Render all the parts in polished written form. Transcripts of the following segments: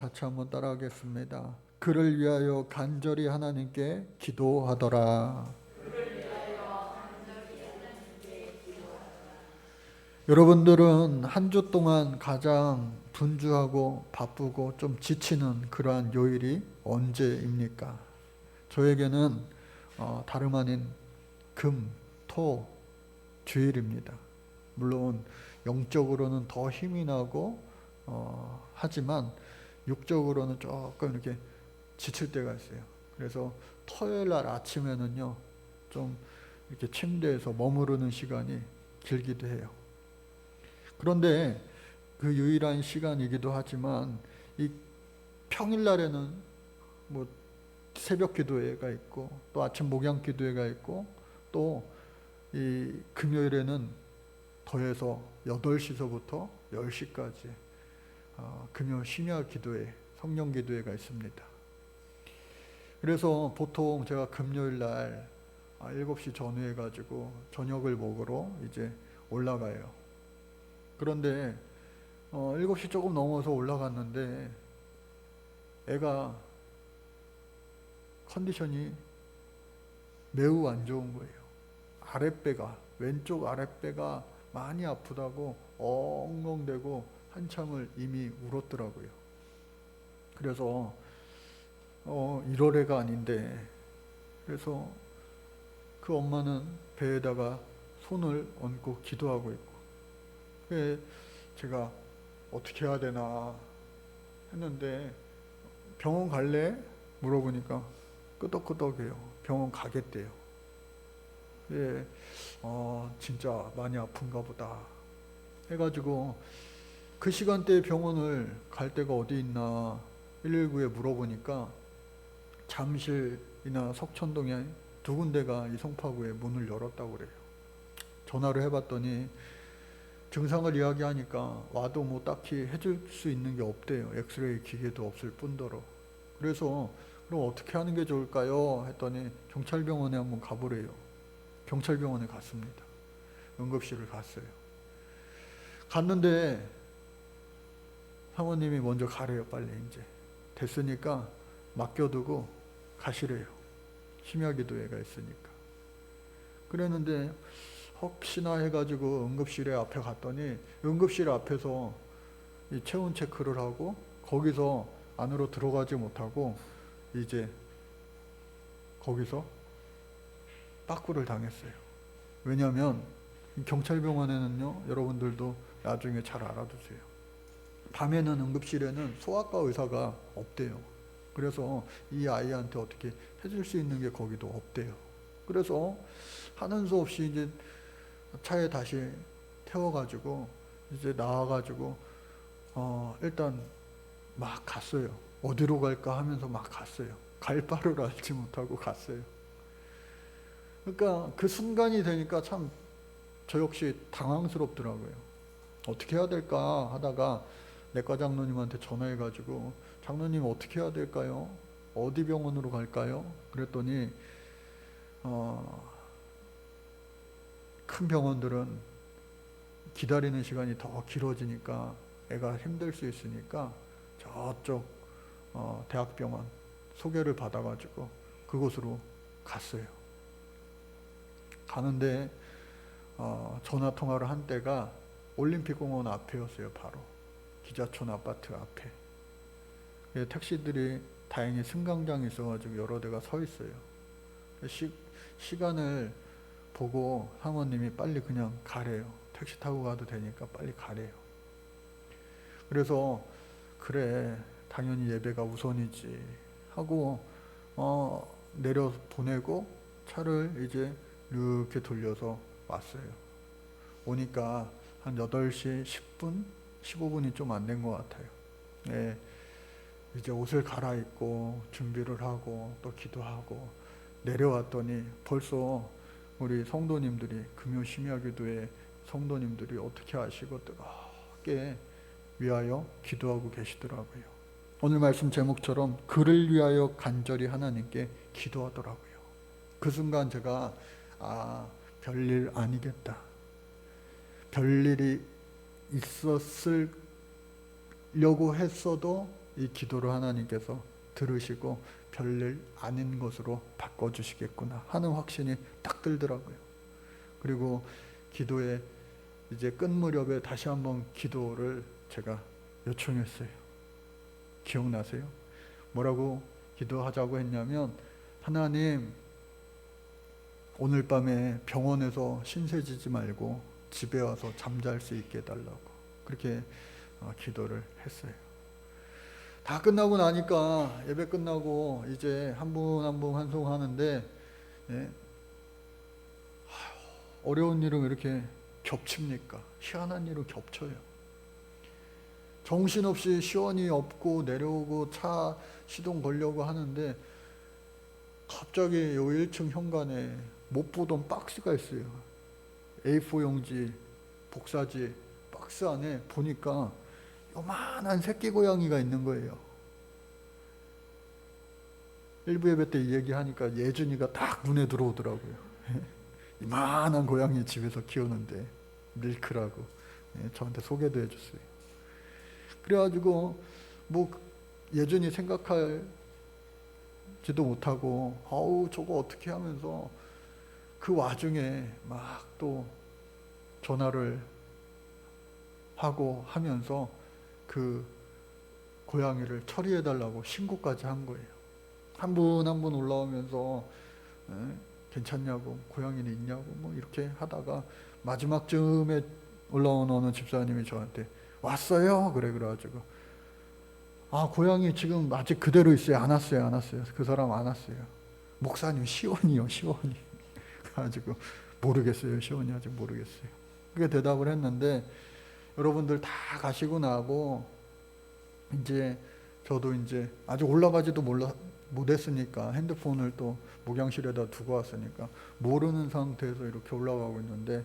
같이 한번 따라하겠습니다. 그를 위하여 간절히 하나님께 기도하더라. 여러분들은 한 주 동안 가장 분주하고 바쁘고 좀 지치는 그러한 요일이 언제입니까? 저에게는 다름 아닌 금, 토, 주일입니다. 물론 영적으로는 더 힘이 나고 하지만 육적으로는 조금 이렇게 지칠 때가 있어요. 그래서 토요일 날 아침에는요, 좀 이렇게 침대에서 머무르는 시간이 길기도 해요. 그런데 그 유일한 시간이기도 하지만 이 평일 날에는 뭐 새벽 기도회가 있고 또 아침 목양 기도회가 있고 또 이 금요일에는 더해서 8시서부터 10시까지 금요 심야 기도회, 성령 기도회가 있습니다. 그래서 보통 제가 금요일 날 7시 전후해 가지고 저녁을 먹으러 이제 올라가요. 그런데 7시 조금 넘어서 올라갔는데 애가 컨디션이 매우 안 좋은 거예요. 아랫배가, 왼쪽 아랫배가 많이 아프다고 엉엉대고 한참을 이미 울었더라고요. 그래서 이럴 애가 아닌데, 그래서 그 엄마는 배에다가 손을 얹고 기도하고 있고, 그래 제가 어떻게 해야 되나 했는데 병원 갈래? 물어보니까 끄덕끄덕해요. 병원 가겠대요. 예, 진짜 많이 아픈가 보다 해가지고 그 시간대에 병원을 갈 데가 어디 있나 119에 물어보니까 잠실이나 석천동에 두 군데가 이 성파구에 문을 열었다고 그래요. 전화를 해봤더니 증상을 이야기하니까 와도 뭐 딱히 해줄 수 있는 게 없대요. 엑스레이 기계도 없을 뿐더러. 그래서 그럼 어떻게 하는 게 좋을까요? 했더니 경찰병원에 한번 가보래요. 경찰병원에 갔습니다. 응급실을 갔어요. 갔는데 사모님이 먼저 가래요. 빨리 이제 됐으니까 맡겨두고 가시래요. 심야기도회가 있으니까. 그랬는데 혹시나 해가지고 응급실에 앞에 갔더니 응급실 앞에서 이 체온 체크를 하고 거기서 안으로 들어가지 못하고 이제 거기서 빠꾸를 당했어요. 왜냐하면 경찰병원에는요, 여러분들도 나중에 잘 알아두세요. 밤에는 응급실에는 소아과 의사가 없대요. 그래서 이 아이한테 어떻게 해줄 수 있는 게 거기도 없대요. 그래서 하는 수 없이 이제 차에 다시 태워가지고 이제 나와가지고 일단 막 갔어요. 어디로 갈까 하면서 막 갔어요. 갈 바를 알지 못하고 갔어요. 그러니까 그 순간이 되니까 참 저 역시 당황스럽더라고요. 어떻게 해야 될까 하다가 내과 장로님한테 전화해가지고 장로님 어떻게 해야 될까요? 어디 병원으로 갈까요? 그랬더니 큰 병원들은 기다리는 시간이 더 길어지니까 애가 힘들 수 있으니까 저쪽 대학병원 소개를 받아가지고 그곳으로 갔어요. 가는데 전화 통화를 한 때가 올림픽공원 앞에였어요. 바로 기자촌 아파트 앞에. 택시들이 다행히 승강장이 있어가지고 여러 대가 서 있어요. 시간을 보고 사모님이 빨리 그냥 가래요. 택시 타고 가도 되니까 빨리 가래요. 그래서 그래 당연히 예배가 우선이지 하고 내려 보내고 차를 이제 이렇게 돌려서 왔어요. 오니까 한 8시 10분, 15분이 좀 안 된 것 같아요. 네, 이제 옷을 갈아입고 준비를 하고 또 기도하고 내려왔더니 벌써 우리 성도님들이 금요 심야기도회 성도님들이 어떻게 하시고 뜨겁게 위하여 기도하고 계시더라고요. 오늘 말씀 제목처럼 그를 위하여 간절히 하나님께 기도하더라고요. 그 순간 제가 별일 아니겠다. 별일이 있었으려고 했어도 이 기도를 하나님께서 들으시고 별일 아닌 것으로 바꿔주시겠구나 하는 확신이 딱 들더라고요. 그리고 기도에 이제 끝 무렵에 다시 한번 기도를 제가 요청했어요. 기억나세요? 뭐라고 기도하자고 했냐면, 하나님, 오늘 밤에 병원에서 신세지지 말고 집에 와서 잠잘 수 있게 해달라고 그렇게 기도를 했어요. 다 끝나고 나니까, 예배 끝나고 이제 한 분 한 분 환송하는데, 예, 어려운 일은 왜 이렇게 겹칩니까? 희한한 일은 겹쳐요. 정신없이 시원이 없고 내려오고 차 시동 걸려고 하는데 갑자기 요 1층 현관에 못 보던 박스가 있어요. A4 용지, 복사지 박스 안에 보니까 요만한 새끼 고양이가 있는 거예요. 일부 예배 때 이 얘기하니까 예준이가 딱 눈에 들어오더라고요. 이만한 고양이 집에서 키우는데, 밀크라고 저한테 소개도 해줬어요. 그래가지고 뭐 예준이 생각할지도 못하고 아우 저거 어떻게 하면서 그 와중에 막 또 전화를 하고 하면서 그 고양이를 처리해달라고 신고까지 한 거예요. 한 분 한 분 올라오면서 괜찮냐고, 고양이는 있냐고 뭐 이렇게 하다가 마지막쯤에 올라온 어느 집사님이 저한테 왔어요? 그래가지고 아, 고양이 지금 아직 그대로 있어요? 안 왔어요? 안 왔어요? 그 사람 안 왔어요. 목사님, 시원이요, 시원이. 가지고 모르겠어요, 시원이 아직 모르겠어요. 그렇게 대답을 했는데, 여러분들 다 가시고 나고 이제 저도 이제 아직 올라가지도 못했으니까 핸드폰을 또 목양실에다 두고 왔으니까 모르는 상태에서 이렇게 올라가고 있는데,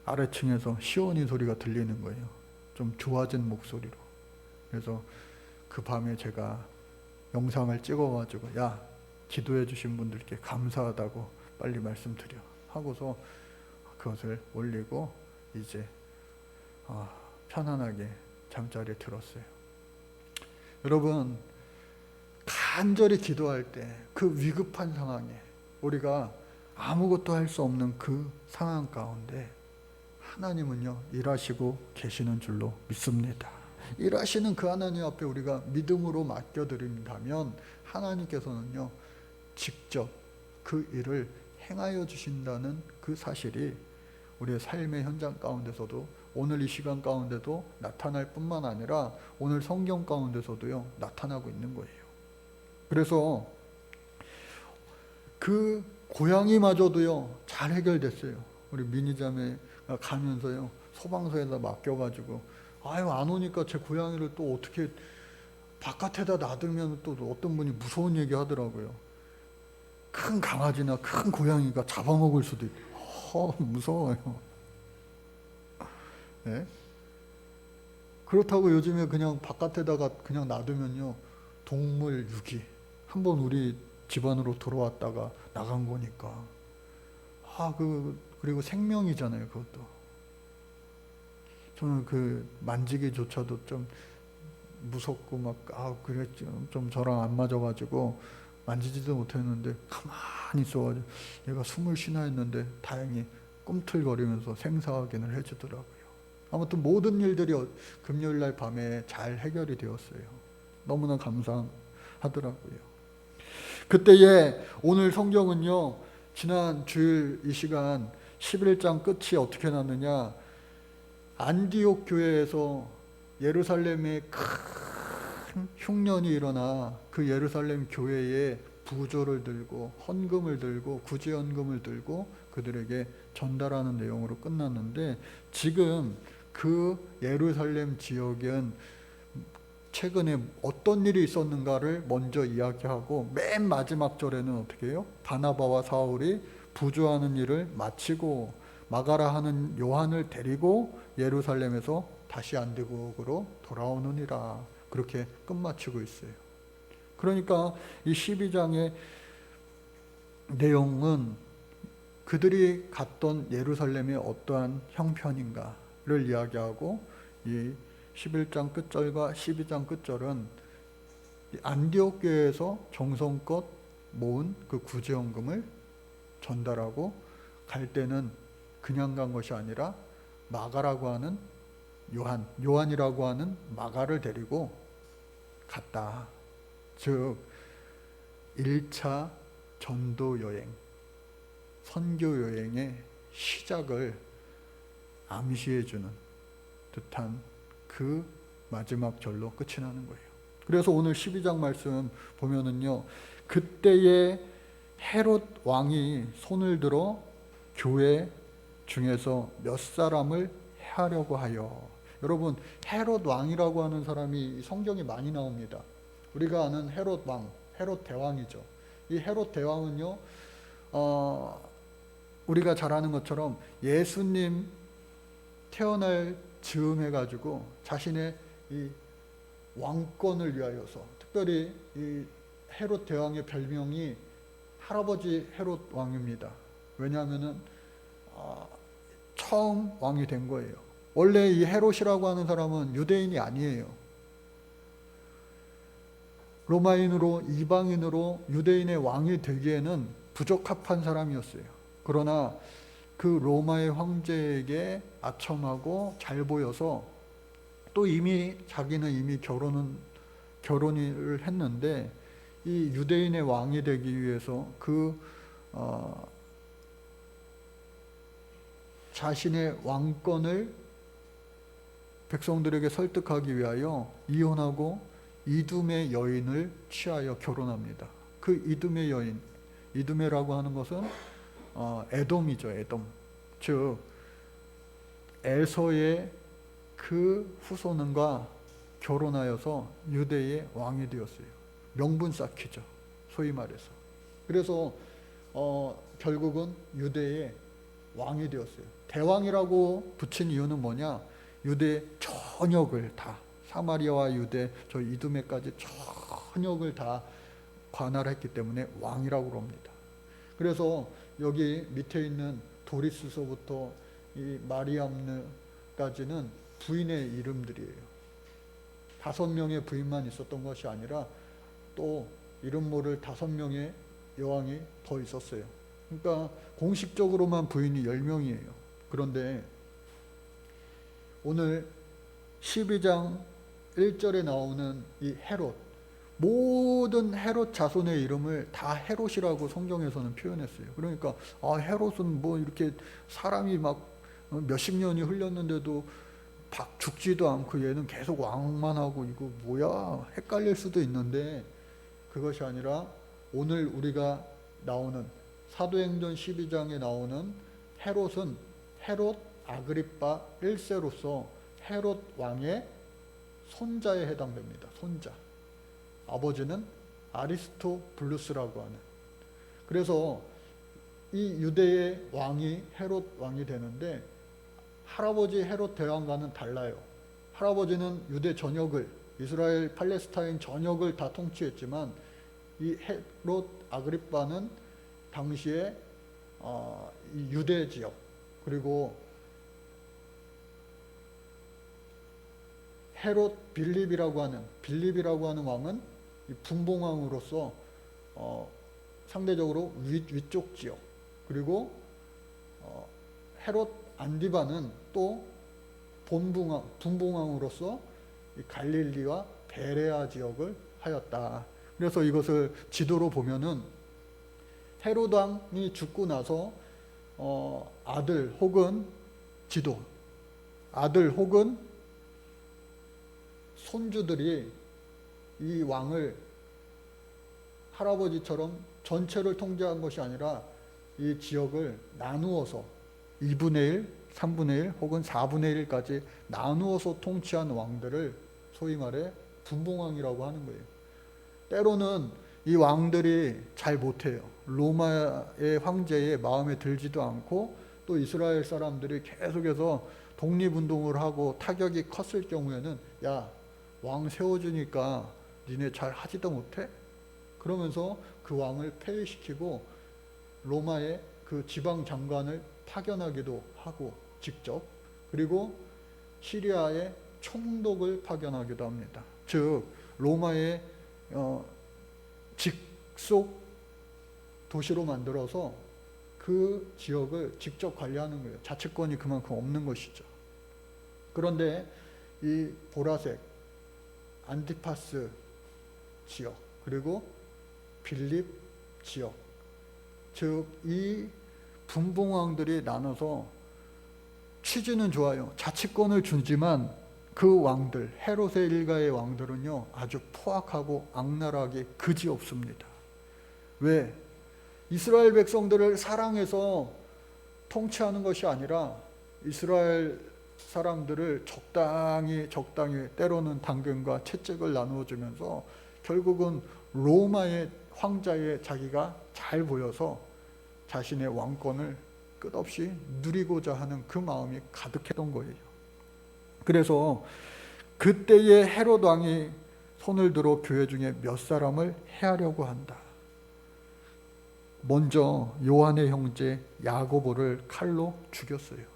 아래층에서 시원이 소리가 들리는 거예요. 좀 좋아진 목소리로. 그래서 그 밤에 제가 영상을 찍어가지고, 야, 기도해 주신 분들께 감사하다고 빨리 말씀드려 하고서 그것을 올리고 이제 편안하게 잠자리에 들었어요. 여러분, 간절히 기도할 때 그 위급한 상황에 우리가 아무것도 할 수 없는 그 상황 가운데 하나님은요 일하시고 계시는 줄로 믿습니다. 일하시는 그 하나님 앞에 우리가 믿음으로 맡겨드린다면 하나님께서는요 직접 그 일을 행하여 주신다는 그 사실이 우리의 삶의 현장 가운데서도, 오늘 이 시간 가운데도 나타날 뿐만 아니라 오늘 성경 가운데서도요 나타나고 있는 거예요. 그래서 그 고양이마저도요 잘 해결됐어요. 우리 미니자매가 가면서요 소방서에다 맡겨가지고, 아유 안 오니까 제 고양이를 또 어떻게 바깥에다 놔두면 또 어떤 분이 무서운 얘기 하더라고요. 큰 강아지나 큰 고양이가 잡아먹을 수도 있고 무서워요. 네? 그렇다고 요즘에 그냥 바깥에다가 그냥 놔두면요 동물 유기, 한번 우리 집안으로 들어왔다가 나간 거니까 그리고 생명이잖아요. 그것도 저는 그 만지기조차도 좀 무섭고 막 그래 좀 저랑 안 맞아가지고 만지지도 못했는데 가만히 있어가지고 얘가 숨을 쉬나 했는데 다행히 꿈틀거리면서 생사 확인을 해주더라고요. 아무튼 모든 일들이 금요일날 밤에 잘 해결이 되었어요. 너무나 감사하더라고요. 그때에 오늘 성경은요 지난 주일 이 시간 11장 끝이 어떻게 났느냐, 안디옥 교회에서 예루살렘에 큰 흉년이 일어나 그 예루살렘 교회에 부조를 들고 헌금을 들고 구제헌금을 들고 그들에게 전달하는 내용으로 끝났는데, 지금 그 예루살렘 지역은 최근에 어떤 일이 있었는가를 먼저 이야기하고 맨 마지막 절에는 어떻게 해요? 바나바와 사울이 부조하는 일을 마치고 마가라 하는 요한을 데리고 예루살렘에서 다시 안디옥으로 돌아오느니라, 그렇게 끝마치고 있어요. 그러니까 이 12장의 내용은 그들이 갔던 예루살렘의 어떠한 형편인가를 이야기하고, 이 11장 끝절과 12장 끝절은 안디옥 교회에서 정성껏 모은 그 구제헌금을 전달하고 갈 때는 그냥 간 것이 아니라 마가라고 하는 요한이라고 하는 마가를 데리고 갔다. 즉 1차 전도 여행, 선교 여행의 시작을 암시해 주는 듯한 그 마지막 절로 끝이 나는 거예요. 그래서 오늘 12장 말씀 보면은요, 그때의 헤롯 왕이 손을 들어 교회 중에서 몇 사람을 해하려고 하여. 여러분, 헤롯 왕이라고 하는 사람이 성경에 많이 나옵니다. 우리가 아는 헤롯 왕, 헤롯 대왕이죠. 이 헤롯 대왕은요, 우리가 잘 아는 것처럼 예수님 태어날 즈음 해가지고 자신의 이 왕권을 위하여서, 특별히 이 헤롯 대왕의 별명이 할아버지 헤롯 왕입니다. 왜냐하면은 처음 왕이 된 거예요. 원래 이 헤롯이라고 하는 사람은 유대인이 아니에요. 로마인으로, 이방인으로 유대인의 왕이 되기에는 부적합한 사람이었어요. 그러나 그 로마의 황제에게 아첨하고 잘 보여서, 또 자기는 이미 결혼을 했는데, 이 유대인의 왕이 되기 위해서 자신의 왕권을 백성들에게 설득하기 위하여 이혼하고 이두메 여인을 취하여 결혼합니다. 그 이두메 여인, 이두메라고 하는 것은 에돔이죠. 에돔. 즉 에서의 그 후손과 결혼하여서 유대의 왕이 되었어요. 명분 쌓기죠, 소위 말해서. 그래서 결국은 유대의 왕이 되었어요. 대왕이라고 붙인 이유는 뭐냐? 유대 전역을 다, 사마리아와 유대 저 이두메까지 전역을 다 관할했기 때문에 왕이라고 합니다. 그래서 여기 밑에 있는 도리스서부터 이 마리암느까지는 부인의 이름들이에요. 5명의 부인만 있었던 것이 아니라 또 이름 모를 5명의 여왕이 더 있었어요. 그러니까 공식적으로만 부인이 10명이에요. 그런데 오늘 12장 1절에 나오는 이 헤롯, 모든 헤롯 자손의 이름을 다 헤롯이라고 성경에서는 표현했어요. 그러니까 헤롯은 뭐 이렇게 사람이 막 몇십 년이 흘렸는데도 죽지도 않고 얘는 계속 왕만 하고 이거 뭐야 헷갈릴 수도 있는데, 그것이 아니라 오늘 우리가 나오는 사도행전 12장에 나오는 헤롯은 헤롯 아그리파 1세로서 헤롯 왕의 손자에 해당됩니다. 손자. 아버지는 아리스토블루스라고 하는. 그래서 이 유대의 왕이 헤롯 왕이 되는데, 할아버지 헤롯 대왕과는 달라요. 할아버지는 유대 전역을, 이스라엘 팔레스타인 전역을 다 통치했지만 이 헤롯 아그리파는 당시에 이 유대 지역, 그리고 헤롯 빌립이라고 하는 왕은 이 분봉왕으로서 상대적으로 위쪽 지역, 그리고 헤롯 안디바는 또 분봉왕으로서 이 갈릴리와 베레아 지역을 하였다. 그래서 이것을 지도로 보면은 헤롯 왕이 죽고 나서 아들 혹은 손주들이 이 왕을 할아버지처럼 전체를 통제한 것이 아니라 이 지역을 나누어서 2분의 1, 3분의 1 혹은 4분의 1까지 나누어서 통치한 왕들을 소위 말해 분봉왕이라고 하는 거예요. 때로는 이 왕들이 잘 못해요. 로마의 황제의 마음에 들지도 않고, 또 이스라엘 사람들이 계속해서 독립운동을 하고 타격이 컸을 경우에는 야, 왕 세워주니까 니네 잘 하지도 못해? 그러면서 그 왕을 폐위시키고 로마의 그 지방 장관을 파견하기도 하고 직접, 그리고 시리아에 총독을 파견하기도 합니다. 즉 로마의 직속 도시로 만들어서 그 지역을 직접 관리하는 거예요. 자치권이 그만큼 없는 것이죠. 그런데 이 보라색 안티파스 지역 그리고 빌립 지역, 즉 이 분봉왕들이 나눠서 취지는 좋아요. 자치권을 주지만 그 왕들, 헤롯의 일가의 왕들은요 아주 포악하고 악랄하게 그지없습니다. 왜? 이스라엘 백성들을 사랑해서 통치하는 것이 아니라 이스라엘 사람들을 적당히 때로는 당근과 채찍을 나누어 주면서 결국은 로마의 황자에 자기가 잘 보여서 자신의 왕권을 끝없이 누리고자 하는 그 마음이 가득했던 거예요. 그래서 그때의 헤롯 왕이 손을 들어 교회 중에 몇 사람을 해하려고 한다. 먼저 요한의 형제 야고보를 칼로 죽였어요.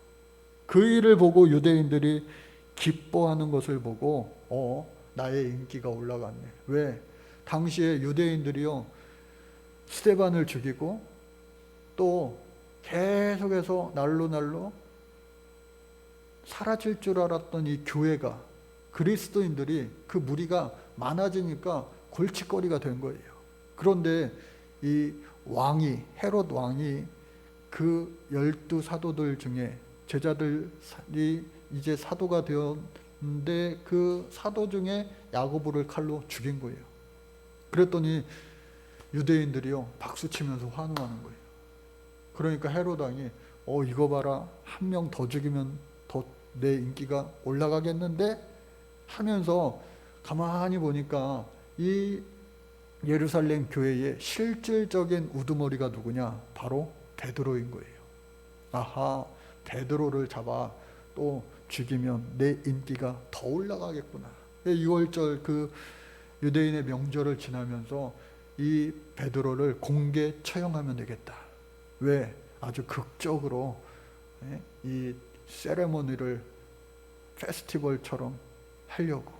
그 일을 보고 유대인들이 기뻐하는 것을 보고 나의 인기가 올라갔네. 왜? 당시에 유대인들이요 스데반을 죽이고 또 계속해서 날로 사라질 줄 알았던 이 교회가, 그리스도인들이, 그 무리가 많아지니까 골칫거리가 된 거예요. 그런데 이 왕이, 헤롯 왕이 그 12사도들 중에 제자들이 이제 사도가 되었는데 그 사도 중에 야고보를 칼로 죽인 거예요. 그랬더니 유대인들이요 박수치면서 환호하는 거예요. 그러니까 헤롯 왕이 이거 봐라, 한 명 더 죽이면 더 내 인기가 올라가겠는데 하면서 가만히 보니까 이 예루살렘 교회의 실질적인 우두머리가 누구냐? 바로 베드로인 거예요. 아하, 베드로를 잡아 또 죽이면 내 인기가 더 올라가겠구나. 6월절 그 유대인의 명절을 지나면서 이 베드로를 공개 처형하면 되겠다. 왜? 아주 극적으로 이 세레모니를 페스티벌처럼 하려고.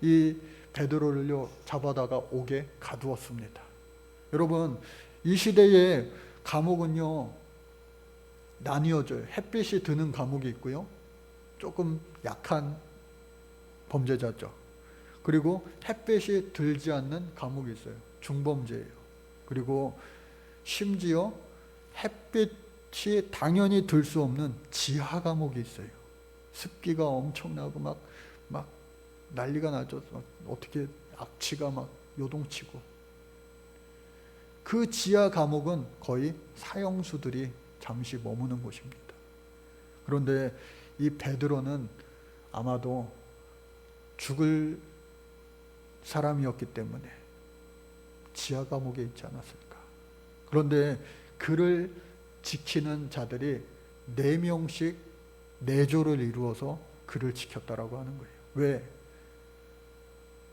이 베드로를요 잡아다가 옥에 가두었습니다. 여러분, 이 시대의 감옥은요 나뉘어져요. 햇빛이 드는 감옥이 있고요, 조금 약한 범죄자죠. 그리고 햇빛이 들지 않는 감옥이 있어요. 중범죄예요. 그리고 심지어 햇빛이 당연히 들 수 없는 지하 감옥이 있어요. 습기가 엄청나고 막 난리가 나죠. 어떻게 악취가 막 요동치고. 그 지하 감옥은 거의 사형수들이 잠시 머무는 곳입니다. 그런데 이 베드로는 아마도 죽을 사람이었기 때문에 지하 감옥에 있지 않았을까. 그런데 그를 지키는 자들이 4명씩 4조를 이루어서 그를 지켰다라고 하는 거예요. 왜?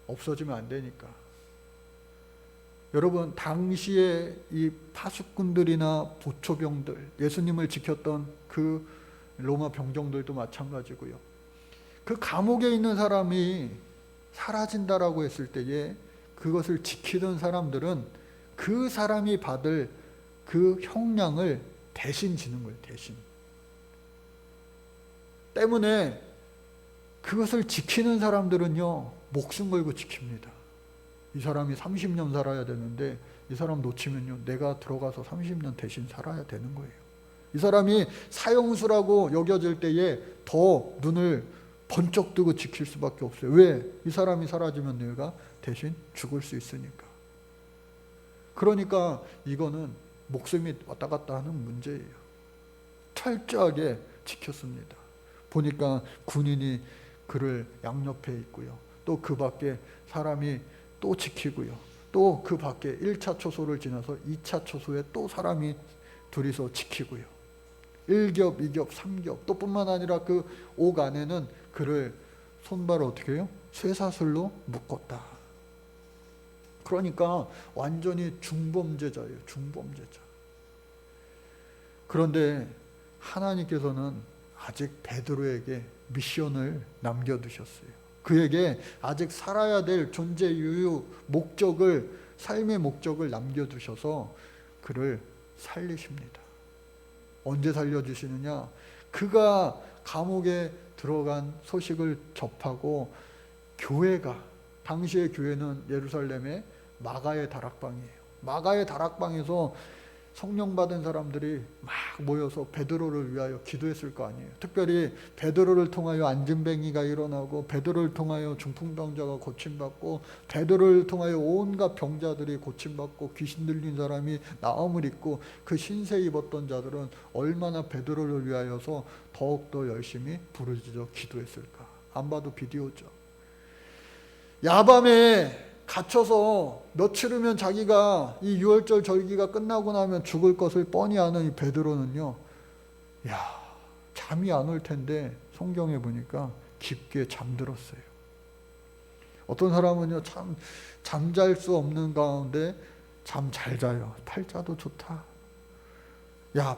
없어지면 안 되니까. 여러분, 당시에 이 파수꾼들이나 보초병들, 예수님을 지켰던 그 로마 병정들도 마찬가지고요. 그 감옥에 있는 사람이 사라진다라고 했을 때에 그것을 지키던 사람들은 그 사람이 받을 그 형량을 대신 지는 거예요. 대신. 때문에 그것을 지키는 사람들은요 목숨 걸고 지킵니다. 이 사람이 30년 살아야 되는데 이 사람 놓치면요 내가 들어가서 30년 대신 살아야 되는 거예요. 이 사람이 사형수라고 여겨질 때에 더 눈을 번쩍 뜨고 지킬 수밖에 없어요. 왜? 이 사람이 사라지면 내가 대신 죽을 수 있으니까. 그러니까 이거는 목숨이 왔다 갔다 하는 문제예요. 철저하게 지켰습니다. 보니까 군인이 그를 양옆에 있고요. 또 그 밖에 사람이 또 지키고요. 또 그 밖에 1차 초소를 지나서 2차 초소에 또 사람이 둘이서 지키고요. 1겹, 2겹, 3겹. 또 뿐만 아니라 그 옥 안에는 그를 손발을 어떻게 해요? 쇠사슬로 묶었다. 그러니까 완전히 중범죄자예요. 중범죄자. 그런데 하나님께서는 아직 베드로에게 미션을 남겨두셨어요. 그에게 아직 살아야 될 존재 유유 목적을, 삶의 목적을 남겨두셔서 그를 살리십니다. 언제 살려주시느냐? 그가 감옥에 들어간 소식을 접하고 교회가, 당시의 교회는 예루살렘의 마가의 다락방이에요. 마가의 다락방에서 성령 받은 사람들이 막 모여서 베드로를 위하여 기도했을 거 아니에요. 특별히 베드로를 통하여 안진뱅이가 일어나고, 베드로를 통하여 중풍병자가 고침받고, 베드로를 통하여 온갖 병자들이 고침받고, 귀신 들린 사람이 나음을 입고, 그 신세 입었던 자들은 얼마나 베드로를 위하여서 더욱더 열심히 부르짖어 기도했을까. 안 봐도 비디오죠. 야밤에 갇혀서 며칠 후면 자기가 이 유월절 절기가 끝나고 나면 죽을 것을 뻔히 아는 이 베드로는요, 잠이 안 올 텐데 성경에 보니까 깊게 잠들었어요. 어떤 사람은요, 참 잠잘 수 없는 가운데 잠 잘 자요. 팔자도 좋다.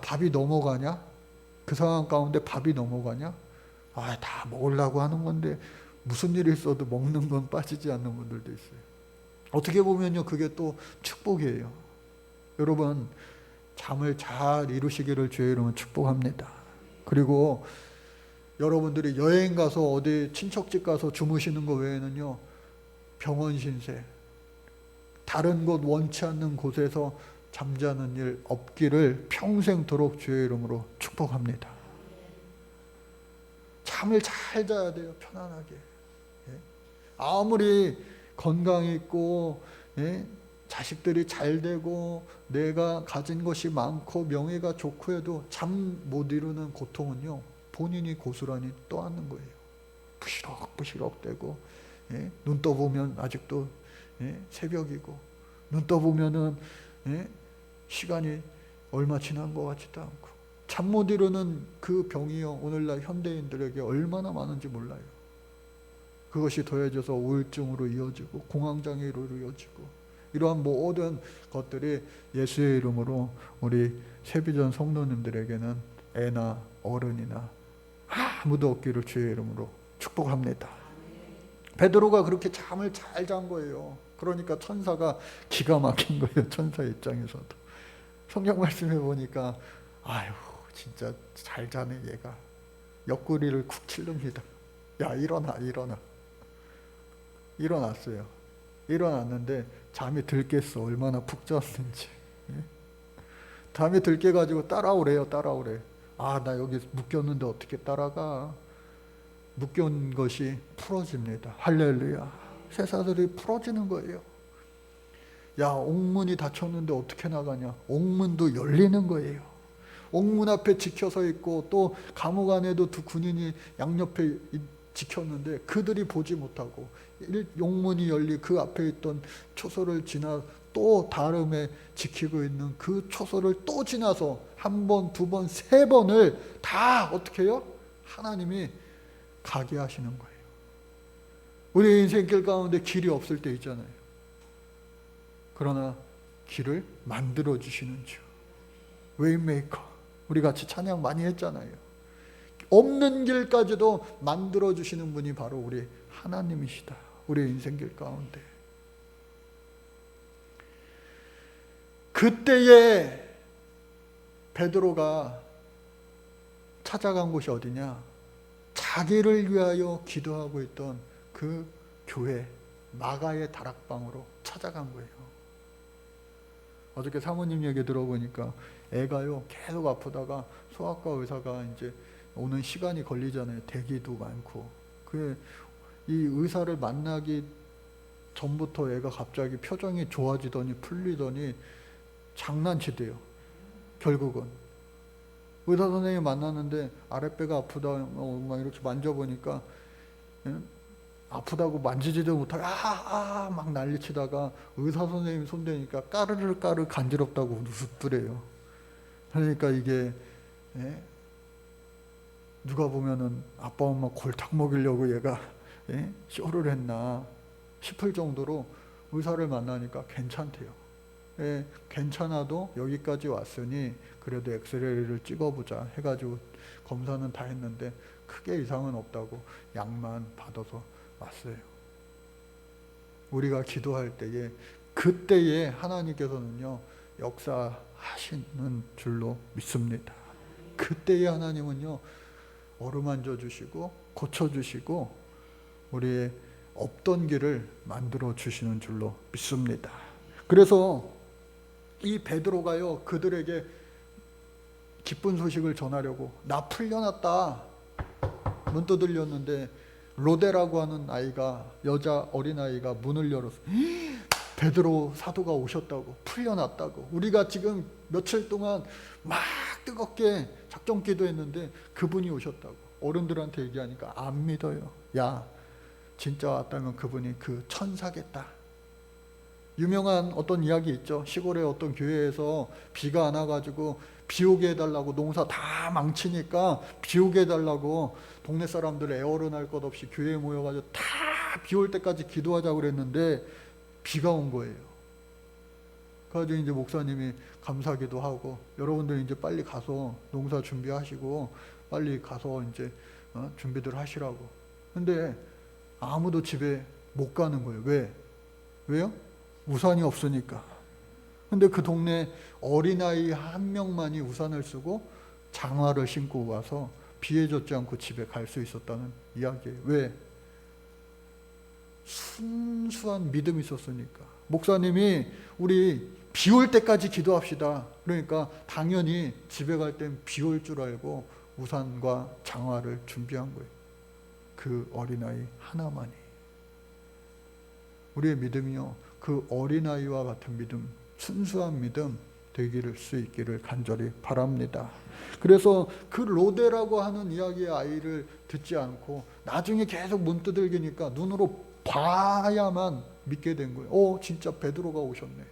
밥이 넘어가냐? 그 상황 가운데 밥이 넘어가냐? 다 먹으려고 하는 건데 무슨 일이 있어도 먹는 건 빠지지 않는 분들도 있어요. 어떻게 보면요, 그게 또 축복이에요. 여러분, 잠을 잘 이루시기를 주의 이름으로 축복합니다. 그리고 여러분들이 여행 가서 어디 친척집 가서 주무시는 거 외에는요, 병원 신세, 다른 곳 원치 않는 곳에서 잠자는 일 없기를 평생도록 주의 이름으로 축복합니다. 잠을 잘 자야 돼요, 편안하게. 아무리 건강이 있고, 자식들이 잘 되고, 내가 가진 것이 많고 명예가 좋고 해도 잠 못 이루는 고통은요, 본인이 고스란히 떠안는 거예요. 부시럭부시럭 되고, 눈 떠보면 아직도 새벽이고, 눈 떠보면은 시간이 얼마 지난 것 같지도 않고, 잠 못 이루는 그 병이요, 오늘날 현대인들에게 얼마나 많은지 몰라요. 그것이 더해져서 우울증으로 이어지고 공황장애로 이어지고, 이러한 모든 것들이 예수의 이름으로 우리 세비전 성도님들에게는 애나 어른이나 아무도 없기를 주의 이름으로 축복합니다. 베드로가 그렇게 잠을 잘 잔 거예요. 그러니까 천사가 기가 막힌 거예요. 천사 입장에서도. 성경 말씀해 보니까 진짜 잘 자네 얘가. 옆구리를 쿡 찔릅니다. 일어나. 일어났어요. 일어났는데 잠이 들겠어. 얼마나 푹 잤는지. 잠이 들게 가지고 따라오래. 나 여기 묶였는데 어떻게 따라가. 묶여온 것이 풀어집니다. 할렐루야. 쇠사슬이 풀어지는 거예요. 옥문이 닫혔는데 어떻게 나가냐. 옥문도 열리는 거예요. 옥문 앞에 지켜서 있고, 또 감옥 안에도 두 군인이 양옆에 지켰는데 그들이 보지 못하고, 용문이 열리 그 앞에 있던 초소를 지나 또 다름에 지키고 있는 그 초소를 또 지나서 한 번, 두 번, 세 번을 다 어떻게 해요? 하나님이 가게 하시는 거예요. 우리 인생길 가운데 길이 없을 때 있잖아요. 그러나 길을 만들어 주시는 주, 웨이메이커. 우리 같이 찬양 많이 했잖아요. 없는 길까지도 만들어 주시는 분이 바로 우리 하나님이시다. 우리 인생길 가운데. 그때에 베드로가 찾아간 곳이 어디냐? 자기를 위하여 기도하고 있던 그 교회 마가의 다락방으로 찾아간 거예요. 어저께 사모님 얘기 들어보니까 애가요 계속 아프다가 소아과 의사가 이제 오는 시간이 걸리잖아요. 대기도 많고. 이 의사를 만나기 전부터 애가 갑자기 표정이 좋아지더니 풀리더니 장난치대요. 결국은 의사 선생님 만났는데 아랫배가 아프다 막 이렇게 만져보니까 아프다고 만지지도 못하고 막 난리치다가 의사 선생님 손대니까 까르르 간지럽다고 웃더래요. 그러니까 이게 누가 보면은 아빠 엄마 골탕 먹이려고 얘가 쇼를 했나 싶을 정도로 의사를 만나니까 괜찮대요. 괜찮아도 여기까지 왔으니 그래도 엑스레이를 찍어보자 해가지고 검사는 다 했는데 크게 이상은 없다고 약만 받아서 왔어요. 우리가 기도할 때에 그때에 하나님께서는요 역사하시는 줄로 믿습니다. 그때에 하나님은요 어루만져 주시고 고쳐 주시고 우리의 없던 길을 만들어 주시는 줄로 믿습니다. 그래서 이 베드로가요 그들에게 기쁜 소식을 전하려고 나 풀려났다 문 두들렸는데 로데라고 하는 아이가 여자 어린아이가 문을 열어서 베드로 사도가 오셨다고 풀려났다고 우리가 지금 며칠 동안 막 뜨겁게 작정 기도했는데 그분이 오셨다고 어른들한테 얘기하니까 안 믿어요. 야 진짜 왔다면 그분이 그 천사겠다. 유명한 어떤 이야기 있죠. 시골의 어떤 교회에서 비가 안 와가지고 비 오게 해달라고 농사 다 망치니까 비 오게 해달라고 동네 사람들 애어른할 것 없이 교회에 모여가지고 다 비 올 때까지 기도하자고 그랬는데 비가 온 거예요. 그래가지고 이제 목사님이 감사기도 하고 여러분들 이제 빨리 가서 농사 준비하시고 빨리 가서 이제 준비들 하시라고. 근데 아무도 집에 못 가는 거예요. 왜요? 우산이 없으니까. 근데 그 동네 어린아이 한 명만이 우산을 쓰고 장화를 신고 와서 비에 젖지 않고 집에 갈 수 있었다는 이야기예요. 왜? 순수한 믿음이 있었으니까. 목사님이 우리 비 올 때까지 기도합시다. 그러니까 당연히 집에 갈 땐 비 올 줄 알고 우산과 장화를 준비한 거예요. 그 어린아이 하나만이. 우리의 믿음이요 그 어린아이와 같은 믿음, 순수한 믿음 되기를 수 있기를 간절히 바랍니다. 그래서 그 로데라고 하는 이야기의 아이를 듣지 않고 나중에 계속 문 두들기니까 눈으로 봐야만 믿게 된 거예요. 진짜 베드로가 오셨네.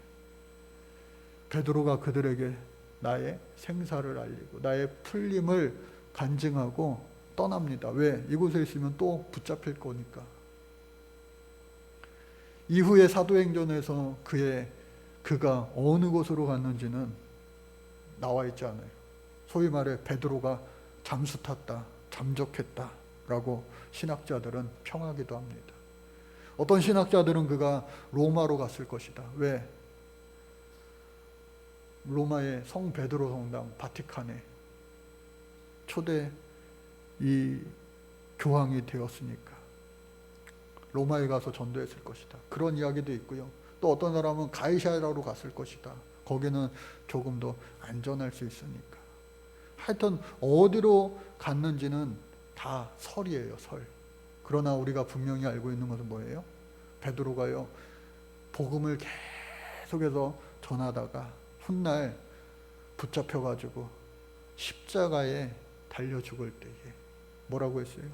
베드로가 그들에게 나의 생사를 알리고 나의 풀림을 간증하고 떠납니다. 왜? 이곳에 있으면 또 붙잡힐 거니까. 이후에 사도행전에서 그가 어느 곳으로 갔는지는 나와 있지 않아요. 소위 말해 베드로가 잠수 탔다, 잠적했다 라고 신학자들은 평하기도 합니다. 어떤 신학자들은 그가 로마로 갔을 것이다. 왜? 로마의 성 베드로 성당 바티칸에 초대 이 교황이 되었으니까 로마에 가서 전도했을 것이다. 그런 이야기도 있고요. 또 어떤 사람은 가이사라로 갔을 것이다. 거기는 조금 더 안전할 수 있으니까. 하여튼 어디로 갔는지는 다 설이에요. 설. 그러나 우리가 분명히 알고 있는 것은 뭐예요? 베드로가요 복음을 계속해서 전하다가 훗날 붙잡혀가지고 십자가에 달려 죽을 때에 뭐라고 했어요?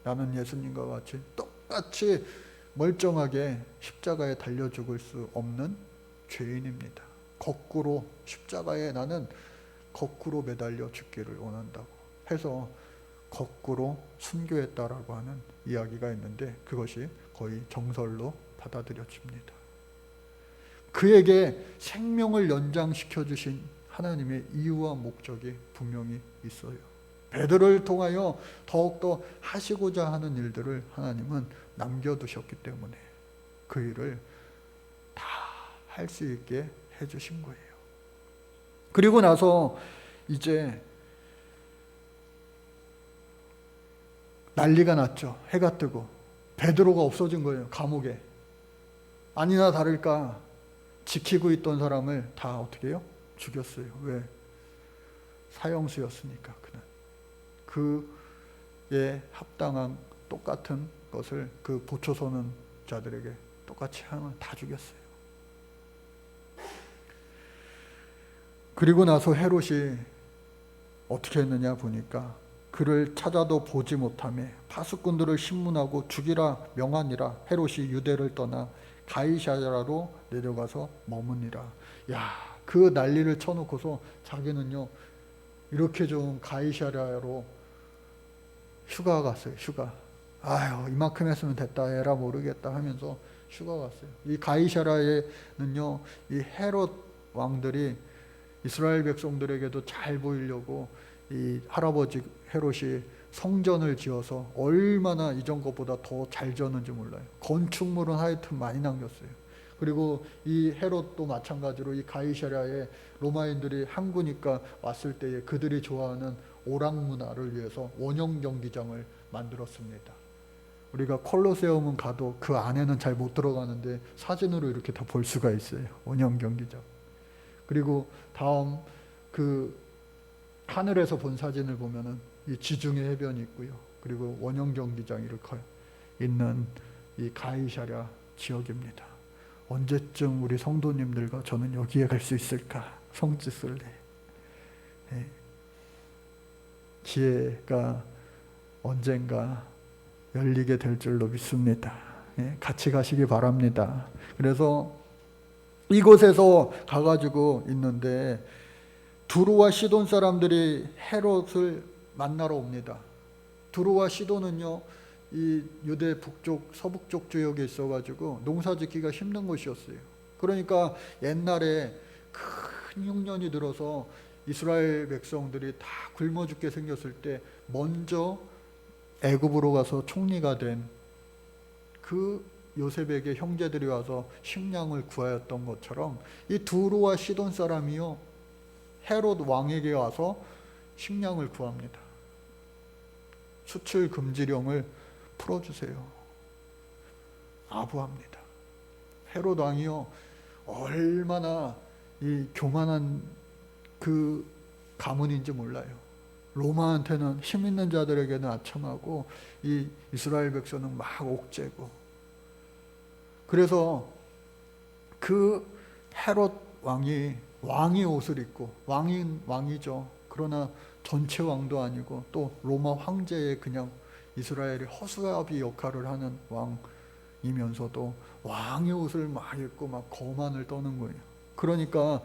나는 예수님과 같이 똑같이 멀쩡하게 십자가에 달려 죽을 수 없는 죄인입니다. 거꾸로 십자가에 나는 거꾸로 매달려 죽기를 원한다고 해서 거꾸로 순교했다라고 하는 이야기가 있는데 그것이 거의 정설로 받아들여집니다. 그에게 생명을 연장시켜 주신 하나님의 이유와 목적이 분명히 있어요. 베드로를 통하여 더욱더 하시고자 하는 일들을 하나님은 남겨두셨기 때문에 그 일을 다 할 수 있게 해주신 거예요. 그리고 나서 이제 난리가 났죠. 해가 뜨고 베드로가 없어진 거예요. 감옥에. 아니나 다를까 지키고 있던 사람을 다 어떻게 해요? 죽였어요. 왜? 사형수였으니까 그는. 그에 합당한 똑같은 것을 그 보초 서는 자들에게 똑같이 하면 다 죽였어요. 그리고 나서 헤롯이 어떻게 했느냐 보니까 그를 찾아도 보지 못하며 파수꾼들을 신문하고 죽이라 명하니라. 헤롯이 유대를 떠나 가이사랴로 내려가서 머무니라. 그 난리를 쳐놓고서 자기는요 이렇게 좀 가이사랴로 휴가 갔어요. 휴가. 이만큼 했으면 됐다. 에라 모르겠다 하면서 휴가 갔어요. 이 가이사랴에는요 이 헤롯 왕들이 이스라엘 백성들에게도 잘 보이려고 이 할아버지 헤롯이 성전을 지어서 얼마나 이전 것보다 더 잘 지었는지 몰라요. 건축물은 하여튼 많이 남겼어요. 그리고 이 헤롯도 마찬가지로 이 가이사랴에 로마인들이 항구니까 왔을 때에 그들이 좋아하는 오락 문화를 위해서 원형 경기장을 만들었습니다. 우리가 콜로세움은 가도 그 안에는 잘 못 들어가는데 사진으로 이렇게 다 볼 수가 있어요. 원형 경기장. 그리고 다음 그 하늘에서 본 사진을 보면은 이 지중해 해변이 있고요. 그리고 원형 경기장이 이렇게 있는 이 가이사랴 지역입니다. 언제쯤 우리 성도님들과 저는 여기에 갈 수 있을까? 성지순례. 예. 기회가 언젠가 열리게 될 줄로 믿습니다. 예. 같이 가시기 바랍니다. 그래서 이곳에서 가가지고 있는데 두로와 시돈 사람들이 헤롯을 만나러 옵니다. 두로와 시돈은요, 이 유대 북쪽, 서북쪽 지역에 있어가지고 농사짓기가 힘든 곳이었어요. 그러니까 옛날에 큰 흉년이 들어서 이스라엘 백성들이 다 굶어 죽게 생겼을 때 먼저 애굽으로 가서 총리가 된 그 요셉에게 형제들이 와서 식량을 구하였던 것처럼 이 두로와 시돈 사람이요, 헤롯 왕에게 와서 식량을 구합니다. 수출 금지령을 풀어주세요. 아부합니다. 헤롯 왕이요, 얼마나 이 교만한 그 가문인지 몰라요. 로마한테는 힘 있는 자들에게는 아첨하고 이 이스라엘 백성은 막 옥죄고. 그래서 그 헤롯 왕이 왕의 옷을 입고, 왕이죠. 그러나 전체 왕도 아니고 또 로마 황제의 그냥 이스라엘의 허수아비 역할을 하는 왕이면서도 왕의 옷을 막 입고 막 거만을 떠는 거예요. 그러니까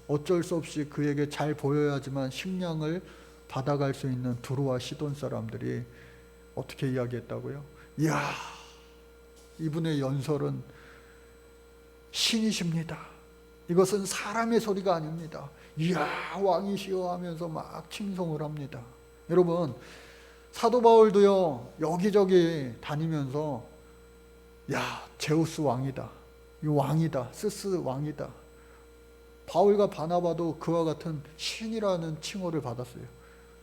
어쩔 수 없이 그에게 잘 보여야지만 식량을 받아갈 수 있는 두로와 시돈 사람들이 어떻게 이야기했다고요? 이야, 이분의 연설은 신이십니다. 이것은 사람의 소리가 아닙니다. 이야, 왕이시여 하면서 막 칭송을 합니다. 여러분, 사도 바울도요, 여기저기 다니면서 야, 제우스 왕이다, 이 왕이다, 스스 왕이다. 바울과 바나바도 그와 같은 신이라는 칭호를 받았어요.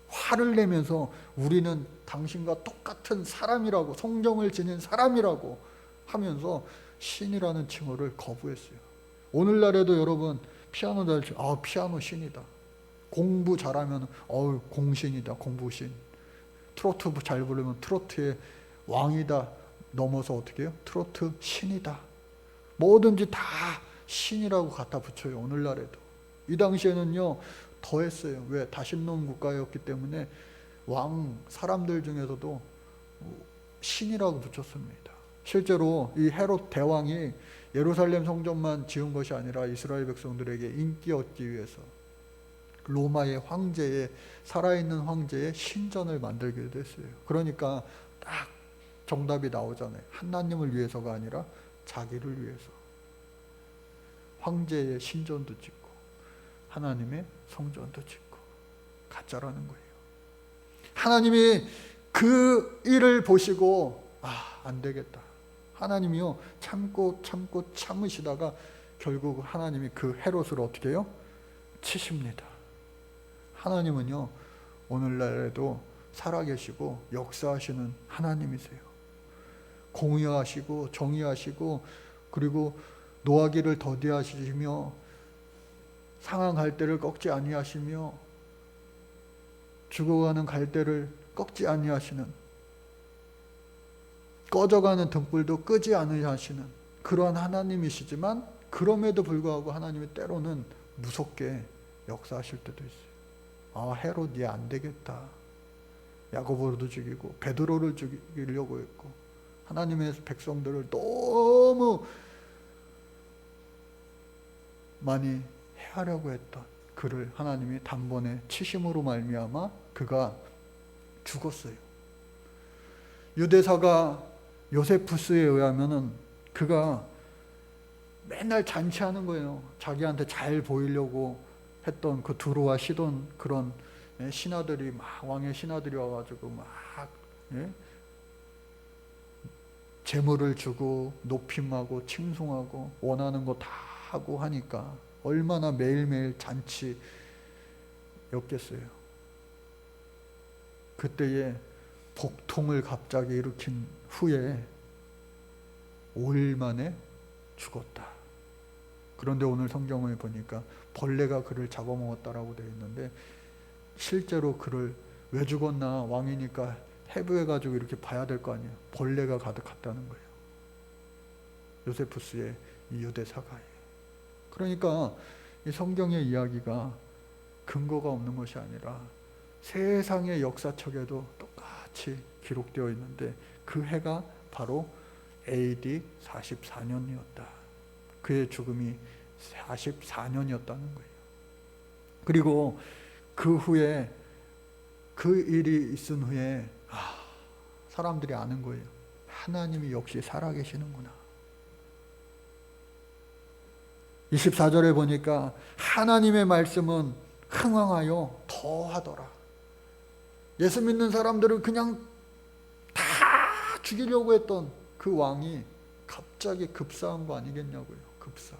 화를 내면서 우리는 당신과 똑같은 사람이라고, 성경을 지닌 사람이라고 하면서 신이라는 칭호를 거부했어요. 오늘날에도 여러분, 피아노 잘 치면 피아노 신이다. 공부 잘하면 공신이다, 공부신. 트로트 잘 부르면 트로트의 왕이다 넘어서 어떻게 해요? 트로트 신이다. 뭐든지 다 신이라고 갖다 붙여요. 오늘날에도. 이 당시에는요 더 했어요. 왜? 다신론 국가였기 때문에 사람들 중에서도 신이라고 붙였습니다. 실제로 이 헤롯 대왕이 예루살렘 성전만 지은 것이 아니라 이스라엘 백성들에게 인기 얻기 위해서 로마의 황제의, 살아있는 황제의 신전을 만들기도 했어요. 그러니까 딱 정답이 나오잖아요. 하나님을 위해서가 아니라 자기를 위해서. 황제의 신전도 짓고 하나님의 성전도 짓고. 가짜라는 거예요. 하나님이 그 일을 보시고 안 되겠다. 하나님이요 참고 참으시다가 결국 하나님이 그 헤롯을 어떻게 해요? 치십니다. 하나님은요 오늘날에도 살아계시고 역사하시는 하나님이세요. 공의하시고 정의하시고 그리고 노하기를 더디하시며 상한 갈대를 꺾지 아니하시며 죽어가는 갈대를 꺾지 아니하시는, 꺼져가는 등불도 끄지 않으시는 그러한 하나님이시지만 그럼에도 불구하고 하나님이 때로는 무섭게 역사하실 때도 있어요. 헤롯 얘 안 되겠다. 야고보도 죽이고 베드로를 죽이려고 했고 하나님의 백성들을 너무 많이 해하려고 했던 그를 하나님이 단번에 치심으로 말미암아 그가 죽었어요. 유대사가 요세푸스에 의하면은 그가 맨날 잔치하는 거예요. 자기한테 잘 보이려고 했던 그 두로와 시돈 그런 신하들이 왕의 신하들이 와가지고 막 재물을 주고 높임하고 칭송하고 원하는 거 다 하고 하니까 얼마나 매일매일 잔치였겠어요. 그때에 복통을 갑자기 일으킨 후에 5일 만에 죽었다. 그런데 오늘 성경을 보니까 벌레가 그를 잡아먹었다라고 되어 있는데, 실제로 그를 왜 죽었나, 왕이니까 해부해가지고 이렇게 봐야 될 거 아니에요. 벌레가 가득했다는 거예요. 요세푸스의 이 유대 사가에. 그러니까 이 성경의 이야기가 근거가 없는 것이 아니라 세상의 역사책에도 똑같이 기록되어 있는데, 그 해가 바로 AD 44년이었다. 그의 죽음이 44년이었다는 거예요. 그리고 그 후에, 그 일이 있은 후에 사람들이 아는 거예요. 하나님이 역시 살아계시는구나. 24절에 보니까 하나님의 말씀은 흥왕하여 더하더라. 예수 믿는 사람들을 그냥 다 죽이려고 했던 그 왕이 갑자기 급사한 거 아니겠냐고요. 급사.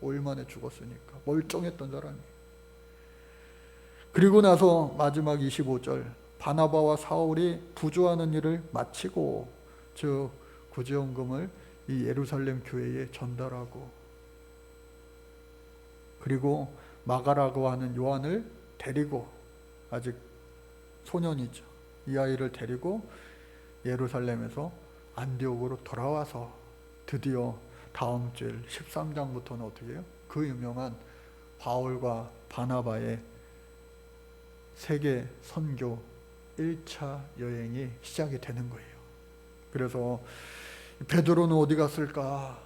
5일 만에 죽었으니까. 멀쩡했던 사람이. 그리고 나서 마지막 25절, 바나바와 사울이 부조하는 일을 마치고 저 구제원금을 이 예루살렘 교회에 전달하고, 그리고 마가라고 하는 요한을 데리고, 아직 소년이죠, 이 아이를 데리고 예루살렘에서 안디옥으로 돌아와서 드디어 다음 주 13장부터는 어떻게 해요? 그 유명한 바울과 바나바의 세계 선교 1차 여행이 시작이 되는 거예요. 그래서 베드로는 어디 갔을까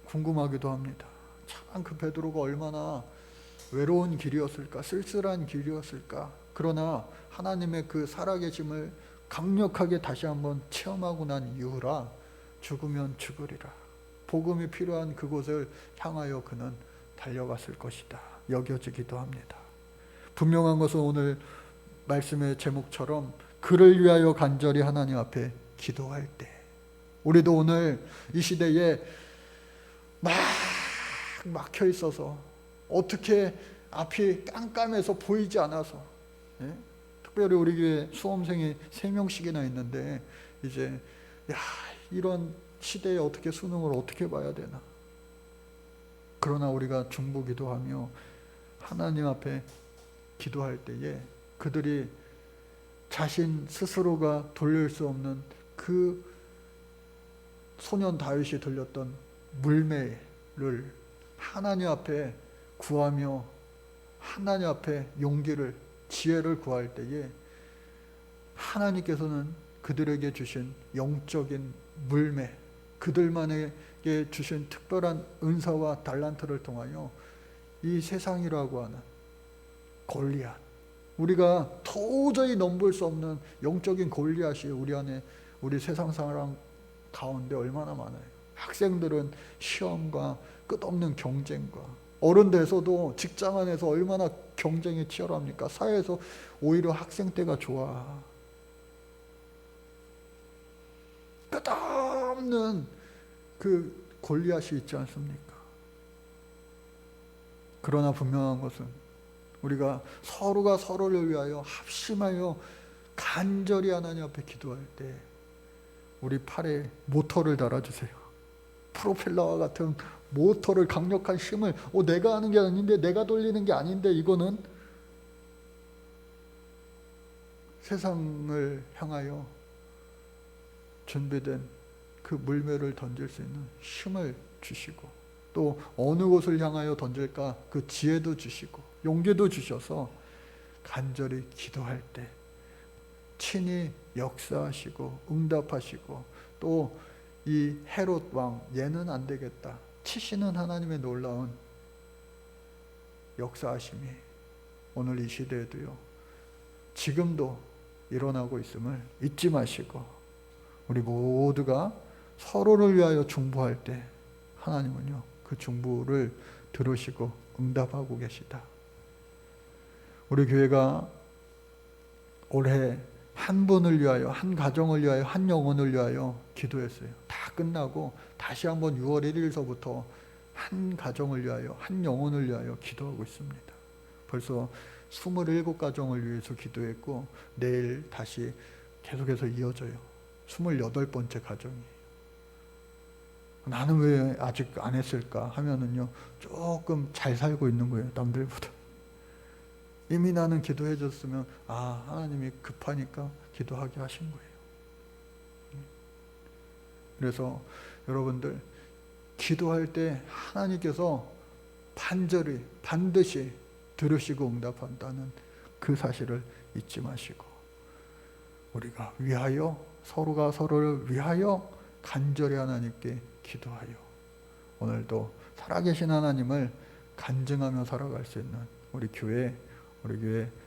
궁금하기도 합니다. 참 그 베드로가 얼마나 외로운 길이었을까, 쓸쓸한 길이었을까. 그러나 하나님의 그 살아계심을 강력하게 다시 한번 체험하고 난 이후라 죽으면 죽으리라. 복음이 필요한 그곳을 향하여 그는 달려갔을 것이다 여겨지기도 합니다. 분명한 것은 오늘 말씀의 제목처럼 그를 위하여 간절히 하나님 앞에 기도할 때, 우리도 오늘 이 시대에 막 막혀 있어서 어떻게 앞이 깜깜해서 보이지 않아서, 특별히 우리 교회 수험생이 3명씩이나 있는데 이제 이런 시대에 어떻게 수능을 어떻게 봐야 되나. 그러나 우리가 중보기도하며 하나님 앞에 기도할 때에 그들이 자신 스스로가 돌릴 수 없는 그 소년 다윗이 돌렸던 물매를 하나님 앞에 구하며 하나님 앞에 용기를, 지혜를 구할 때에 하나님께서는 그들에게 주신 영적인 물매, 그들만에게 주신 특별한 은사와 달란트를 통하여 이 세상이라고 하는 골리앗, 우리가 도저히 넘볼 수 없는 영적인 골리앗이 우리 안에, 우리 세상 사람 가운데 얼마나 많아요. 학생들은 시험과 끝없는 경쟁과, 어른 돼서도 직장 안에서 얼마나 경쟁이 치열합니까? 사회에서 오히려 학생 때가 좋아. 끝없는 그 골리앗이 있지 않습니까? 그러나 분명한 것은 우리가 서로가 서로를 위하여 합심하여 간절히 하나님 앞에 기도할 때 우리 팔에 모터를 달아주세요. 프로펠러와 같은 모터를, 강력한 힘을, 내가 하는 게 아닌데, 내가 돌리는 게 아닌데, 이거는 세상을 향하여 준비된 그 물매를 던질 수 있는 힘을 주시고, 또 어느 곳을 향하여 던질까 그 지혜도 주시고 용기도 주셔서 간절히 기도할 때 친히 역사하시고 응답하시고, 또 이 헤롯 왕, 얘는 안 되겠다 치시는 하나님의 놀라운 역사하심이 오늘 이 시대에도요, 지금도 일어나고 있음을 잊지 마시고, 우리 모두가 서로를 위하여 중보할 때 하나님은요 그 중보를 들으시고 응답하고 계시다. 우리 교회가 올해 한 분을 위하여, 한 가정을 위하여, 한 영혼을 위하여 기도했어요. 다 끝나고 다시 한번 6월 1일서부터 한 가정을 위하여, 한 영혼을 위하여 기도하고 있습니다. 벌써 27가정을 위해서 기도했고 내일 다시 계속해서 이어져요. 28번째 가정이에요. 나는 왜 아직 안 했을까 하면은요, 조금 잘 살고 있는 거예요, 남들보다. 이미 나는 기도해 줬으면 하나님이 급하니까 기도하게 하신 거예요. 그래서 여러분들 기도할 때 하나님께서 반드시 들으시고 응답한다는 그 사실을 잊지 마시고, 우리가 서로가 서로를 위하여 간절히 하나님께 기도하여 오늘도 살아계신 하나님을 간증하며 살아갈 수 있는 우리 교회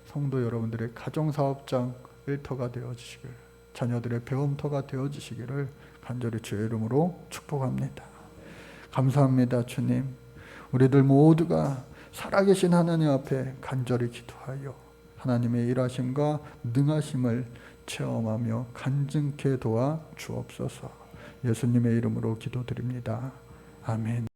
성도 여러분들의 가정사업장 일터가 되어주시길, 자녀들의 배움터가 되어주시기를 간절히 주의 이름으로 축복합니다. 감사합니다. 주님, 우리들 모두가 살아계신 하나님 앞에 간절히 기도하여 하나님의 일하심과 능하심을 체험하며 간증케 도와 주옵소서. 예수님의 이름으로 기도드립니다. 아멘.